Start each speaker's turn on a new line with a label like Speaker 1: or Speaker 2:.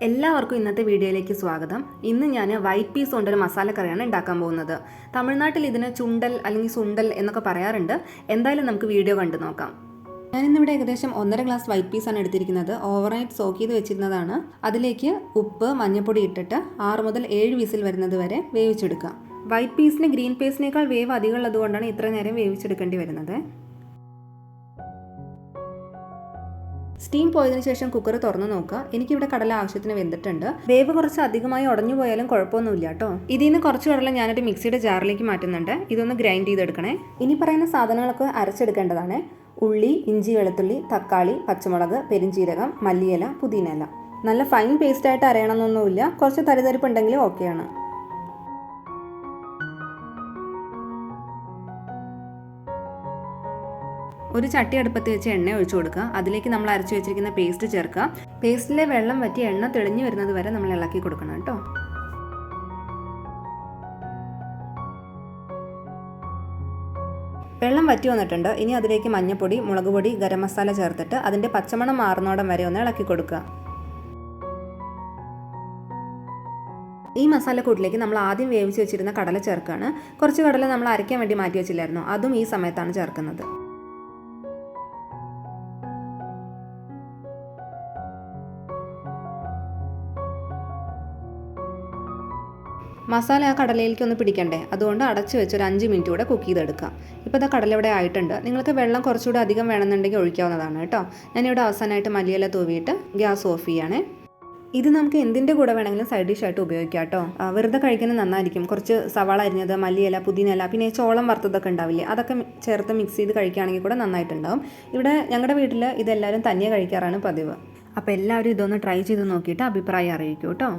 Speaker 1: എല്ലാവർക്കും ഇന്നത്തെ വീഡിയോയിലേക്ക് സ്വാഗതം. ഇന്ന് ഞാൻ വൈറ്റ് പീസ് കൊണ്ടൊരു മസാലക്കറിയാണ് ഉണ്ടാക്കാൻ പോകുന്നത്. തമിഴ്നാട്ടിൽ ഇതിന് ചുണ്ടൽ അല്ലെങ്കിൽ സുണ്ടൽ എന്നൊക്കെ പറയാറുണ്ട്. എന്തായാലും നമുക്ക് വീഡിയോ കണ്ടു നോക്കാം. ഞാനിന്നിവിടെ ഏകദേശം 1.5 ഗ്ലാസ് വൈറ്റ് പീസാണ് എടുത്തിരിക്കുന്നത്. ഓവർനൈറ്റ് സോക്ക് ചെയ്ത് വെച്ചിരുന്നതാണ്. അതിലേക്ക് ഉപ്പ്, മഞ്ഞൾപ്പൊടി ഇട്ടിട്ട് 6 മുതൽ 7 വിസിൽ വരുന്നത് വരെ വേവിച്ചെടുക്കാം. വൈറ്റ് പീസിന് ഗ്രീൻ പീസിനേക്കാൾ വേവ് അധികം ഉള്ളതുകൊണ്ടാണ് ഇത്ര നേരം വേവിച്ചെടുക്കേണ്ടി വരുന്നത്. സ്റ്റീം പോയതിനു ശേഷം കുക്കർ തുറന്നു നോക്കുക. എനിക്കിവിടെ കടല ആവശ്യത്തിന് വെന്തിട്ടുണ്ട്. വേവ് കുറച്ച് അധികമായി ഉടഞ്ഞു പോയാലും കുഴപ്പമൊന്നുമില്ല കേട്ടോ. ഇതിൽ നിന്ന് കുറച്ച് കടല ഞാനൊരു മിക്സിയുടെ ജാറിലേക്ക് മാറ്റുന്നുണ്ട്. ഇതൊന്ന് ഗ്രൈൻഡ് ചെയ്തെടുക്കണേ. ഇനി പറയുന്ന സാധനങ്ങളൊക്കെ അരച്ചെടുക്കേണ്ടതാണ്. ഉള്ളി, ഇഞ്ചി, വെളുത്തുള്ളി, തക്കാളി, പച്ചമുളക്, പെരിഞ്ചീരകം, മല്ലിയില, പുതിനയില. നല്ല ഫൈൻ പേസ്റ്റായിട്ട് അരയണമെന്നൊന്നുമില്ല. കുറച്ച് തരിതരിപ്പുണ്ടെങ്കിലും ഓക്കെയാണ്. ഒരു ചട്ടി അടുപ്പത്ത് വെച്ച് എണ്ണ ഒഴിച്ചു കൊടുക്കുക. അതിലേക്ക് നമ്മൾ അരച്ചു വെച്ചിരിക്കുന്ന പേസ്റ്റ് ചേർക്കുക. പേസ്റ്റിലെ വെള്ളം വറ്റി എണ്ണ തെളിഞ്ഞു വരുന്നത് വരെ നമ്മൾ ഇളക്കി കൊടുക്കണം കേട്ടോ. വെള്ളം വറ്റി വന്നിട്ടുണ്ട്. ഇനി അതിലേക്ക് മഞ്ഞൾപ്പൊടി, മുളക് പൊടി, ഗരം മസാല ചേർത്തിട്ട് അതിൻ്റെ പച്ചമണം മാറുന്നോടം വരെ ഒന്ന് ഇളക്കി കൊടുക്കുക. ഈ മസാലക്കൂട്ടിലേക്ക് നമ്മൾ ആദ്യം വേവിച്ച് വെച്ചിരുന്ന കടല ചേർക്കുകയാണ്. കുറച്ച് കടല നമ്മൾ അരയ്ക്കാൻ വേണ്ടി മാറ്റി വെച്ചില്ലായിരുന്നു. അതും ഈ സമയത്താണ് ചേർക്കുന്നത്. മസാല ആ കടലയിലേക്ക് ഒന്ന് പിടിക്കണ്ടേ, അതുകൊണ്ട് അടച്ചു വെച്ച് ഒരു 5 മിനിറ്റ് കൂടെ കുക്ക് ചെയ്തെടുക്കാം. ഇപ്പോൾ ഇതാ കടല ഇവിടെ ആയിട്ടുണ്ട്. നിങ്ങൾക്ക് വെള്ളം കുറച്ചുകൂടെ അധികം വേണമെന്നുണ്ടെങ്കിൽ ഒഴിക്കാവുന്നതാണ് കേട്ടോ. ഞാനിവിടെ അവസാനമായിട്ട് മല്ലിയില തൂവിയിട്ട് ഗ്യാസ് ഓഫ് ചെയ്യണേ. ഇത് നമുക്ക് എന്തിൻ്റെ കൂടെ വേണമെങ്കിലും സൈഡ് ഡിഷായിട്ട് ഉപയോഗിക്കാം കേട്ടോ. വെറുതെ കഴിക്കുന്നത് നന്നായിരിക്കും. കുറച്ച് സവാള അരിഞ്ഞത്, മല്ലിയില, പുതിനയില, പിന്നെ ചോളം വറുത്തതൊക്കെ ഉണ്ടാവില്ലേ, അതൊക്കെ ചേർത്ത് മിക്സ് ചെയ്ത് കഴിക്കുകയാണെങ്കിൽ കൂടെ നന്നായിട്ടുണ്ടാവും. ഇവിടെ ഞങ്ങളുടെ വീട്ടിൽ ഇതെല്ലാവരും തനിയെ കഴിക്കാറാണ് പതിവ്. അപ്പോൾ എല്ലാവരും ഇതൊന്ന് ട്രൈ ചെയ്ത് നോക്കിയിട്ട് അഭിപ്രായം അറിയിക്കൂ കേട്ടോ.